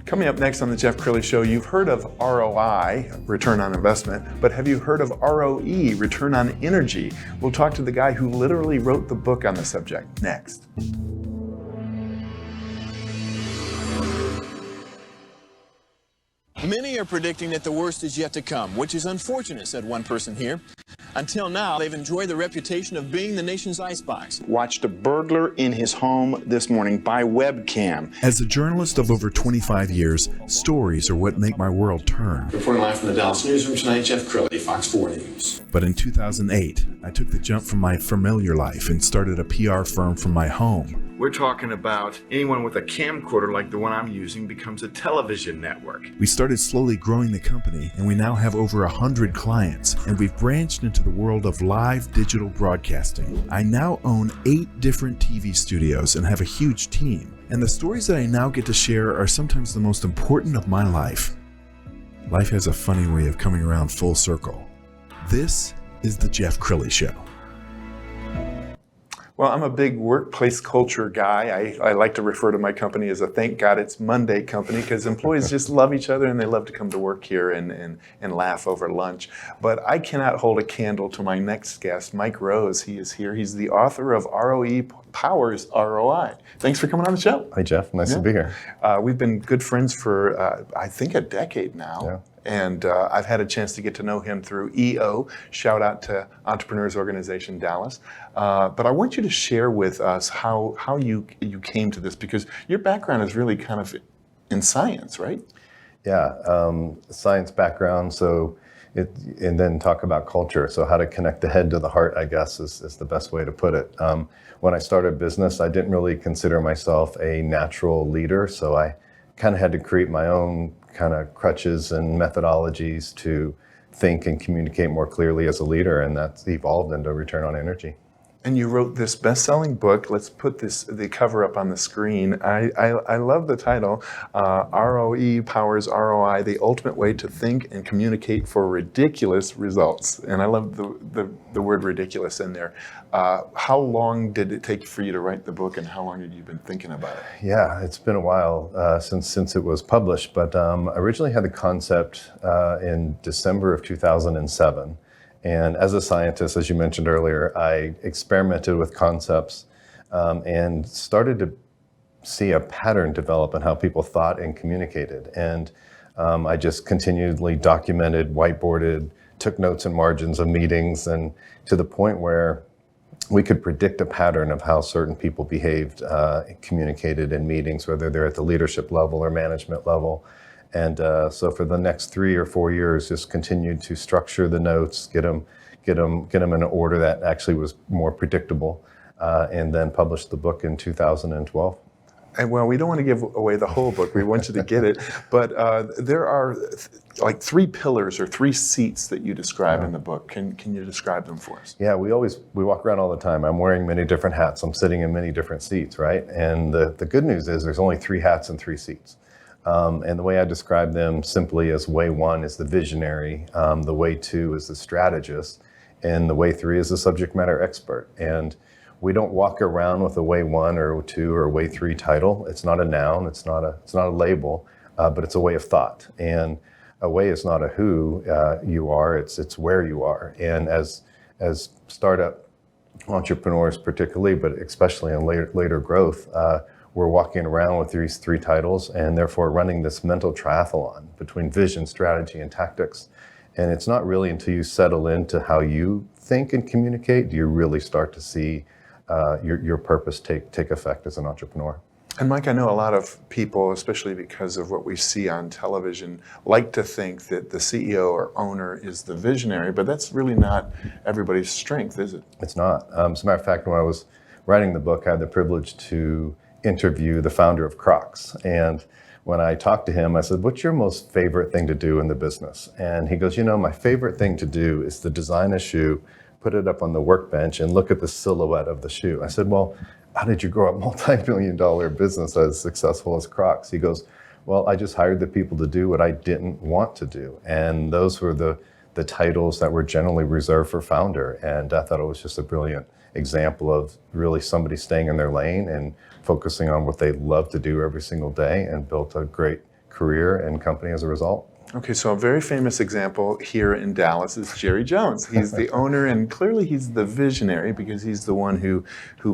Coming up next on the Jeff Crilley Show, you've heard of ROI, return on investment, but have you heard of ROE, return on energy? We'll talk to the guy who literally wrote the book on the subject next. Many are predicting that the worst is yet to come, which is unfortunate, said one person here. Until now, they've enjoyed the reputation of being the nation's icebox. Watched a burglar in his home this morning by webcam. As a journalist of over 25 years, stories are what make my world turn. Reporting live from the Dallas newsroom tonight, Jeff Crilley, Fox 4 News. But in 2008, I took the jump from my familiar life and started a PR firm from my home. We're talking about anyone with a camcorder like the one I'm using becomes a television network. We started slowly growing the company, and we now have over 100 clients, and we've branched into the world of live digital broadcasting. I now own 8 different TV studios and have a huge team. And the stories that I now get to share are sometimes the most important of my life. Life has a funny way of coming around full circle. This is the Jeff Crilley Show. Well, I'm a big workplace culture guy. I like to refer to my company as a thank God it's Monday company because employees just love each other and they love to come to work here and laugh over lunch. But I cannot hold a candle to my next guest, Mike Rose. He is here. He's the author of ROE Powers ROI. Thanks for coming on the show. Hi, Jeff. Nice to be here. We've been good friends for, I think, a decade now. Yeah. And I've had a chance to get to know him through EO, shout out to Entrepreneurs Organization Dallas. But I want you to share with us how you came to this, because your background is really kind of in science, right? Yeah, science background, and then talk about culture. So how to connect the head to the heart, I guess, is the best way to put it. When I started business, I didn't really consider myself a natural leader, so I kind of had to create my own kind of crutches and methodologies to think and communicate more clearly as a leader, and that's evolved into Return on Energy. And you wrote this best-selling book. Let's put the cover up on the screen. I love the title, ROE Powers ROI, the ultimate way to think and communicate for ridiculous results. And I love the word ridiculous in there. How long did it take for you to write the book, and how long had you been thinking about it? Yeah, it's been a while since it was published, but I originally had the concept in December of 2007. And as a scientist, as you mentioned earlier, I experimented with concepts and started to see a pattern develop in how people thought and communicated. And I just continually documented, whiteboarded, took notes and margins of meetings, and to the point where we could predict a pattern of how certain people behaved, communicated in meetings, whether they're at the leadership level or management level. And so for the next 3 or 4 years, just continued to structure the notes, get them in an order that actually was more predictable, and then published the book in 2012. And well, we don't want to give away the whole book. We want you to get it. But there are like 3 pillars or 3 seats that you describe in the book. Can you describe them for us? Yeah, we walk around all the time. I'm wearing many different hats. I'm sitting in many different seats, right? And the good news is there's only 3 hats and 3 seats. And the way I describe them simply as way 1 is the visionary, the way 2 is the strategist, and the way 3 is the subject matter expert. And we don't walk around with a way 1 or 2 or way 3 title. It's not a noun, it's not a label, but it's a way of thought. And a way is not a who you are, it's where you are. And as startup entrepreneurs particularly, but especially in later growth, we're walking around with these 3 titles and therefore running this mental triathlon between vision, strategy, and tactics. And it's not really until you settle into how you think and communicate do you really start to see your purpose take effect as an entrepreneur. And Mike, I know a lot of people, especially because of what we see on television, like to think that the CEO or owner is the visionary, but that's really not everybody's strength, is it? It's not. As a matter of fact, when I was writing the book, I had the privilege to interview the founder of Crocs. And when I talked to him, I said, what's your most favorite thing to do in the business? And he goes, my favorite thing to do is to design a shoe, put it up on the workbench, and look at the silhouette of the shoe. I said, well, how did you grow a multi-million-dollar business as successful as Crocs? He goes, well, I just hired the people to do what I didn't want to do. And those were the titles that were generally reserved for founder. And I thought it was just a brilliant example of really somebody staying in their lane and focusing on what they love to do every single day, and built a great career and company as a result. Okay, so a very famous example here in Dallas is Jerry Jones. He's the owner, and clearly he's the visionary because he's the one who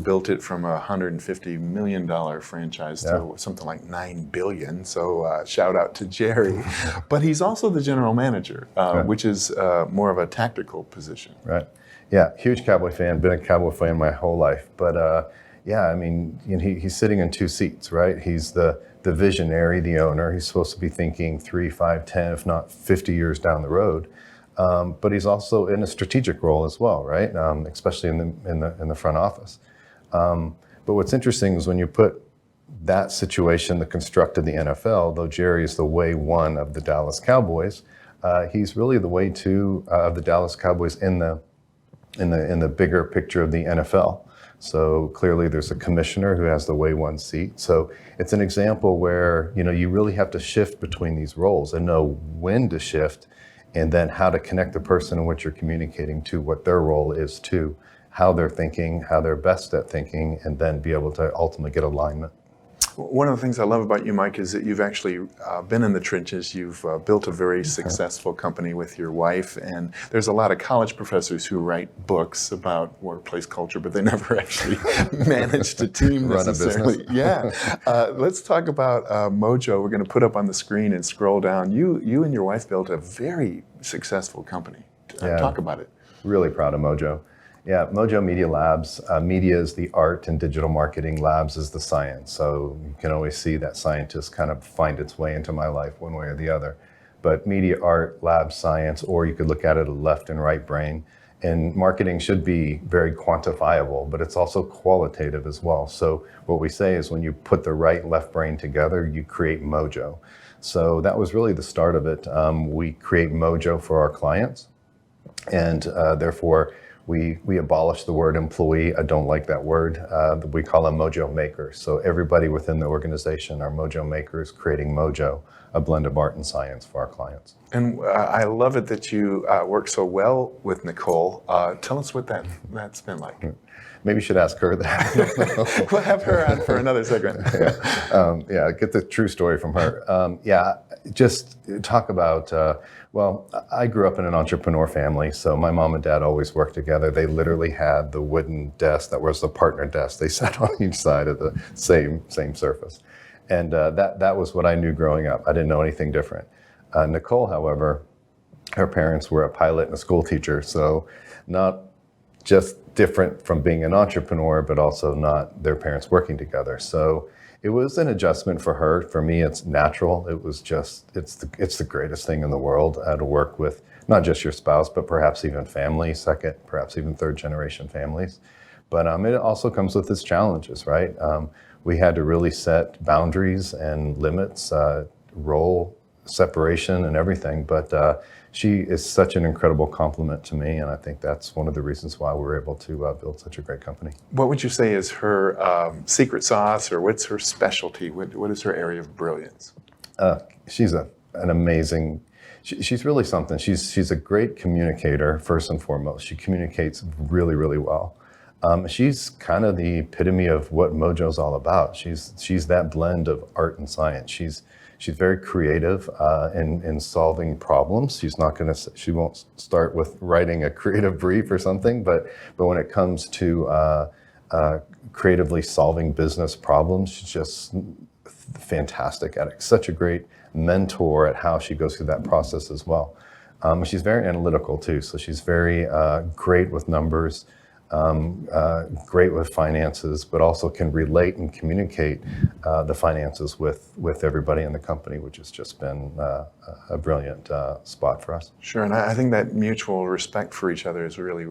built it from a $150 million franchise to something like $9 billion. So shout out to Jerry. But he's also the general manager, which is more of a tactical position. Right. Yeah, huge Cowboy fan. Been a Cowboy fan my whole life. But yeah, I mean, he's sitting in two seats, right? He's the visionary, the owner. He's supposed to be thinking 3, 5, 10, if not 50 years down the road. But he's also in a strategic role as well, right? Especially in the front office. But what's interesting is when you put that situation, the construct of the NFL, though Jerry is the way one of the Dallas Cowboys, he's really the way two of the Dallas Cowboys in the bigger picture of the NFL. So clearly there's a commissioner who has the way one seat. So it's an example where, you really have to shift between these roles and know when to shift and then how to connect the person in which you're communicating to what their role is too, how they're thinking, how they're best at thinking, and then be able to ultimately get alignment. One of the things I love about you, Mike, is that you've actually been in the trenches. You've built a very successful company with your wife, and there's a lot of college professors who write books about workplace culture, but they never actually managed a team necessarily. Run a business. Yeah. Let's talk about Mojo. We're going to put up on the screen and scroll down. You and your wife built a very successful company. Talk about it. Really proud of Mojo. Yeah, Mojo Media Labs. Media is the art and digital marketing. Labs is the science. So you can always see that scientist kind of find its way into my life one way or the other. But media, art, lab, science, or you could look at it a left and right brain. And marketing should be very quantifiable, but it's also qualitative as well. So what we say is when you put the right left brain together, you create Mojo. So that was really the start of it. We create Mojo for our clients, and therefore, we abolished the word employee. I don't like that word. We call them Mojo makers. So everybody within the organization are Mojo makers, creating Mojo, a blend of art and science for our clients. And I love it that you work so well with Nicole. Tell us what that's been like. Maybe you should ask her that. We'll have her on for another segment. Yeah, get the true story from her. Just talk about, well, I grew up in an entrepreneur family, so my mom and dad always worked together. They literally had the wooden desk that was the partner desk. They sat on each side of the same surface. And that was what I knew growing up. I didn't know anything different. Nicole, however, her parents were a pilot and a school teacher, so not just different from being an entrepreneur, but also not their parents working together. So it was an adjustment for her. For me, it's natural. It was just, it's the greatest thing in the world to work with not just your spouse, but perhaps even family, second, perhaps even third generation families. But it also comes with its challenges, right? We had to really set boundaries and limits, role separation and everything. But she is such an incredible compliment to me, and I think that's one of the reasons why we're able to build such a great company. What would you say is her secret sauce, or what's her specialty? What is her area of brilliance? She's an amazing, she's really something. She's a great communicator, first and foremost. She communicates really, really well. She's kind of the epitome of what Mojo's all about. She's that blend of art and science. She's very creative in solving problems. She won't start with writing a creative brief or something, but when it comes to creatively solving business problems, she's just fantastic at it. Such a great mentor at how she goes through that process as well. She's very analytical too, so she's very great with numbers. Great with finances, but also can relate and communicate the finances with everybody in the company, which has just been a brilliant spot for us. Sure, and I think that mutual respect for each other is really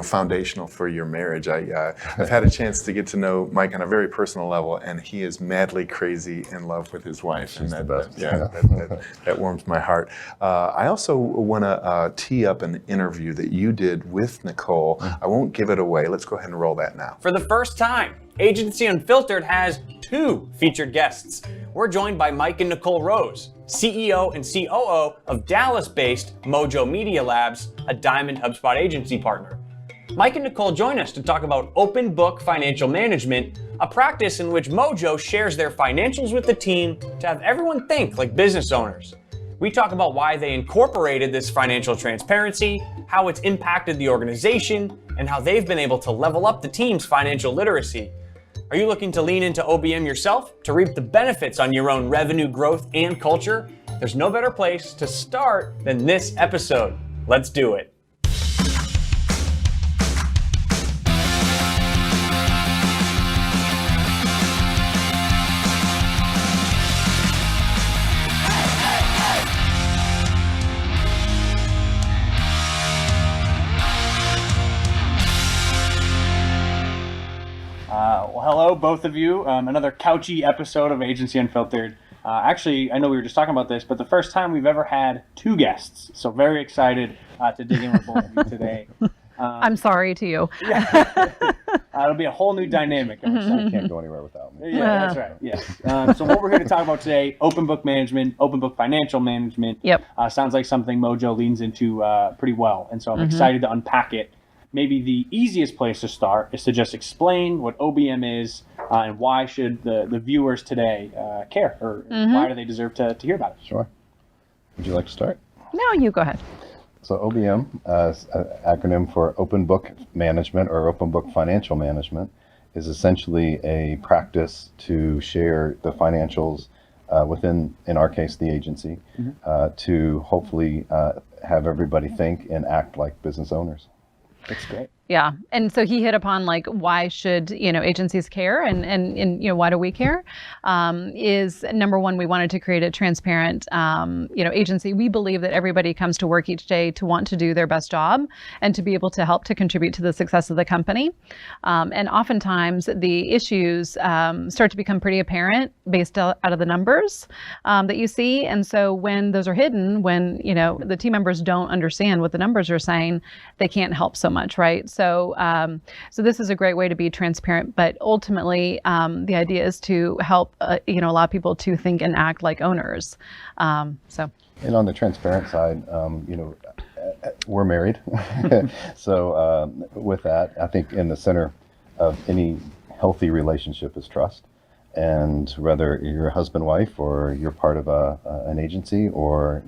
foundational for your marriage. I've had a chance to get to know Mike on a very personal level, and he is madly crazy in love with his wife. She's and the best. That warms my heart. I also want to tee up an interview that you did with Nicole. I won't give it away. Let's go ahead and roll that now. For the first time, Agency Unfiltered has 2 featured guests. We're joined by Mike and Nicole Rose, CEO and COO of Dallas-based Mojo Media Labs, a Diamond HubSpot agency partner. Mike and Nicole join us to talk about open book financial management, a practice in which Mojo shares their financials with the team to have everyone think like business owners. We talk about why they incorporated this financial transparency, how it's impacted the organization, and how they've been able to level up the team's financial literacy. Are you looking to lean into OBM yourself to reap the benefits on your own revenue growth and culture? There's no better place to start than this episode. Let's do it. Hello, both of you. Another couchy episode of Agency Unfiltered. Actually, I know we were just talking about this, but the first time we've ever had two guests. So very excited to dig in with both of you today. I'm sorry to you. It'll be a whole new dynamic. I can't go anywhere without me. Yeah, that's right. Yes. So what we're here to talk about today, open book management, open book financial management. Yep. Sounds like something Mojo leans into pretty well. And so I'm excited to unpack it. Maybe the easiest place to start is to just explain what OBM is and why should the viewers today care, or why do they deserve to hear about it? Sure. Would you like to start? No, you go ahead. So OBM, is an acronym for Open Book Management or Open Book Financial Management, is essentially a practice to share the financials within, in our case, the agency, to hopefully have everybody think and act like business owners. That's great. Yeah. And so he hit upon like, why should, agencies care and why do we care? Is number one, we wanted to create a transparent, agency. We believe that everybody comes to work each day to want to do their best job and to be able to help to contribute to the success of the company. And oftentimes the issues start to become pretty apparent based out of the numbers that you see. And so when those are hidden, when, the team members don't understand what the numbers are saying, they can't help so much, right? So this is a great way to be transparent, but ultimately the idea is to help, allow people to think and act like owners. And on the transparent side, we're married. So with that, I think in the center of any healthy relationship is trust. And whether you're a husband-wife or you're part of an agency or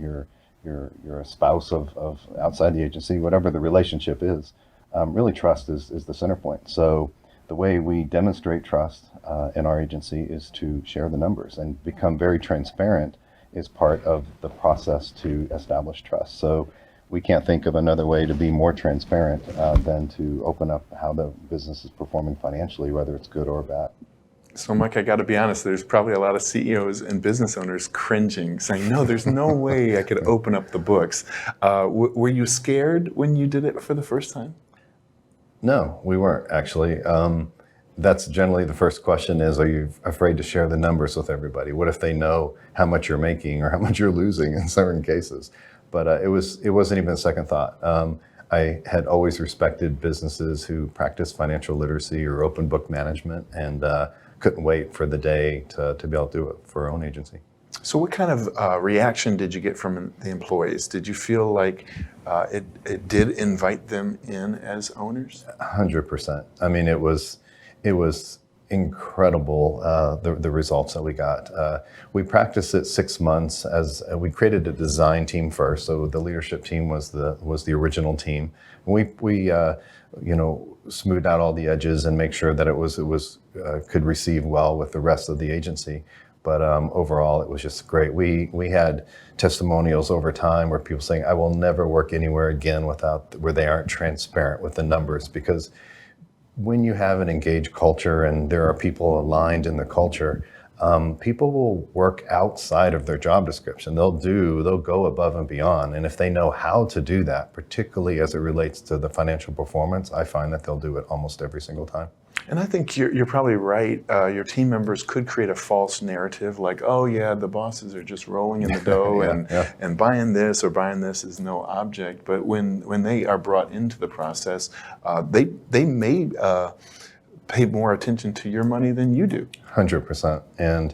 you're a spouse of outside the agency, whatever the relationship is, really trust is the center point. So the way we demonstrate trust in our agency is to share the numbers, and become very transparent is part of the process to establish trust. So we can't think of another way to be more transparent than to open up how the business is performing financially, whether it's good or bad. So Mike, I got to be honest, there's probably a lot of CEOs and business owners cringing, saying, no, there's no way I could open up the books. Were you scared when you did it for the first time? No, we weren't actually. That's generally the first question is, are you afraid to share the numbers with everybody? What if they know how much you're making or how much you're losing in certain cases? But it wasn't even a second thought. I had always respected businesses who practice financial literacy or open book management, and couldn't wait for the day to be able to do it for our own agency. So what kind of reaction did you get from the employees? Did you feel like it did invite them in as owners? 100%. I mean, it was incredible, the results that we got. We practiced it 6 months as we created a design team first. So the leadership team was the original team. We smoothed out all the edges and make sure that it was could receive well with the rest of the agency. But overall, it was just great. We had testimonials over time where people saying, I will never work anywhere again where they aren't transparent with the numbers, because when you have an engaged culture and there are people aligned in the culture, people will work outside of their job description. They'll go above and beyond. And if they know how to do that, particularly as it relates to the financial performance, I find that they'll do it almost every single time. And I think you're probably right. Your team members could create a false narrative like, oh yeah, the bosses are just rolling in the dough and buying this or buying this is no object. But when they are brought into the process, they may pay more attention to your money than you do. 100%. And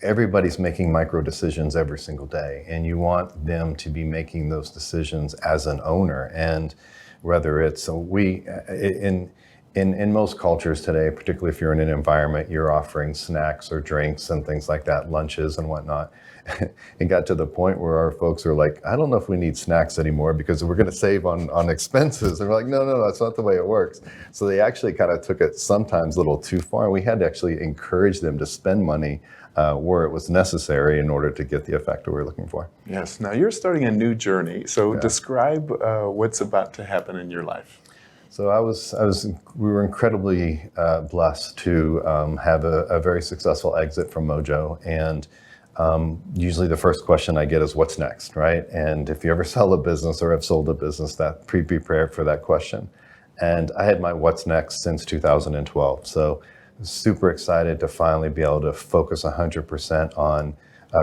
everybody's making micro decisions every single day, and you want them to be making those decisions as an owner. And whether it's in most cultures today, particularly if you're in an environment, you're offering snacks or drinks and things like that, lunches and whatnot. It got to the point where our folks are like, I don't know if we need snacks anymore because we're going to save on expenses. And we're like, no, that's not the way it works. So they actually kind of took it sometimes a little too far. We had to actually encourage them to spend money where it was necessary in order to get the effect that we're looking for. Yes. Now you're starting a new journey. So describe what's about to happen in your life. So we were incredibly blessed to have a very successful exit from Mojo. And usually the first question I get is, what's next, right? And if you ever sell a business or have sold a business, that be prepared for that question. And I had my what's next since 2012. So super excited to finally be able to focus 100% on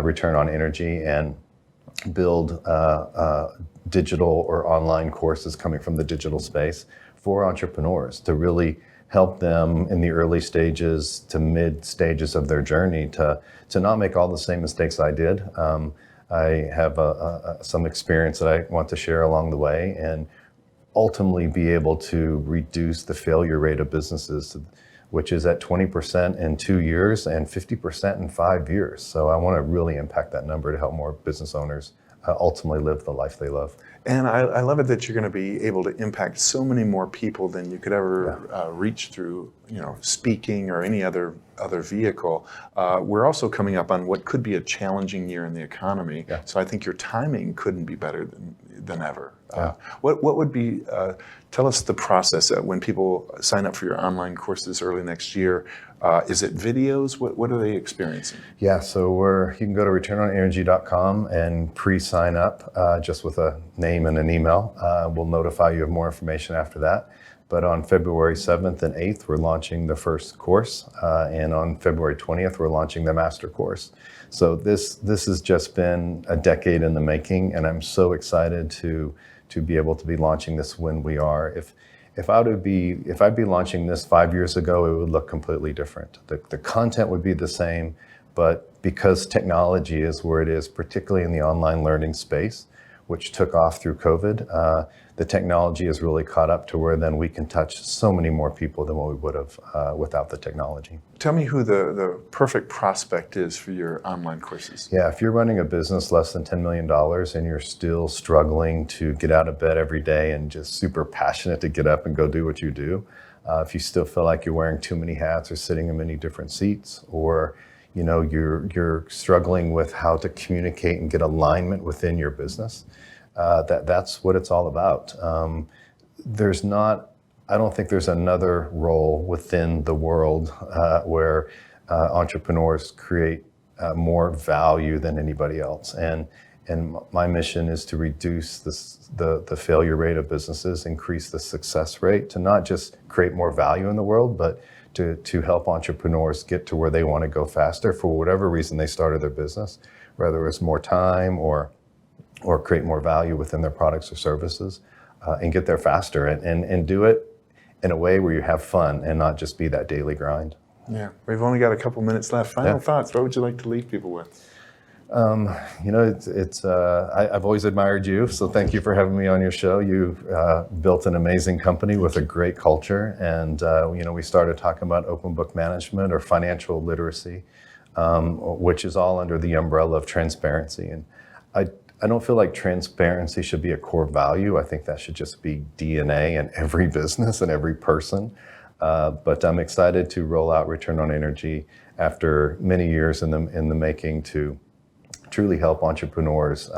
return on energy and build digital or online courses coming from the digital space for entrepreneurs to really help them in the early stages to mid stages of their journey to not make all the same mistakes I did. I have some experience that I want to share along the way and ultimately be able to reduce the failure rate of businesses, which is at 20% in 2 years and 50% in 5 years. So I want to really impact that number to help more business owners ultimately live the life they love. And I love it that you're going to be able to impact so many more people than you could ever reach through, speaking or any other vehicle. We're also coming up on what could be a challenging year in the economy. Yeah. So I think your timing couldn't be better than ever. What would be? Tell us the process when people sign up for your online courses early next year. Is it videos? What are they experiencing? Yeah, so you can go to returnonenergy.com and pre-sign up just with a name and an email. We'll notify you of more information after that. But on February 7th and 8th, we're launching the first course. And on February 20th, we're launching the master course. So this has just been a decade in the making, and I'm so excited to be able to be launching this when we are. If I'd be launching this 5 years ago, it would look completely different. The content would be the same, but because technology is where it is, particularly in the online learning space, which took off through COVID, the technology has really caught up to where then we can touch so many more people than what we would have without the technology. Tell me who the perfect prospect is for your online courses. Yeah, if you're running a business less than $10 million and you're still struggling to get out of bed every day and just super passionate to get up and go do what you do, if you still feel like you're wearing too many hats or sitting in many different seats, or you're struggling with how to communicate and get alignment within your business, that's what it's all about. I don't think there's another role within the world where entrepreneurs create more value than anybody else. And my mission is to reduce the failure rate of businesses, increase the success rate, to not just create more value in the world, but to help entrepreneurs get to where they want to go faster for whatever reason they started their business, whether it's more time or create more value within their products or services, and get there faster and do it in a way where you have fun and not just be that daily grind. Yeah, we've only got a couple minutes left. Final thoughts. What would you like to leave people with? I've always admired you, so thank you for having me on your show. You've built an amazing company with a great culture, and we started talking about open book management or financial literacy, which is all under the umbrella of transparency. And I don't feel like transparency should be a core value. I think that should just be DNA in every business and every person. But I'm excited to roll out Return on Energy after many years in the making to truly help entrepreneurs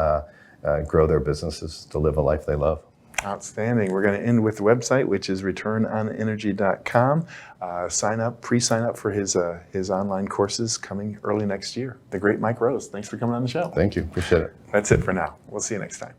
grow their businesses to live a life they love. Outstanding. We're going to end with the website, which is returnonenergy.com. Pre-sign up for his online courses coming early next year. The great Mike Rose. Thanks for coming on the show. Thank you. Appreciate it. That's it for now. We'll see you next time.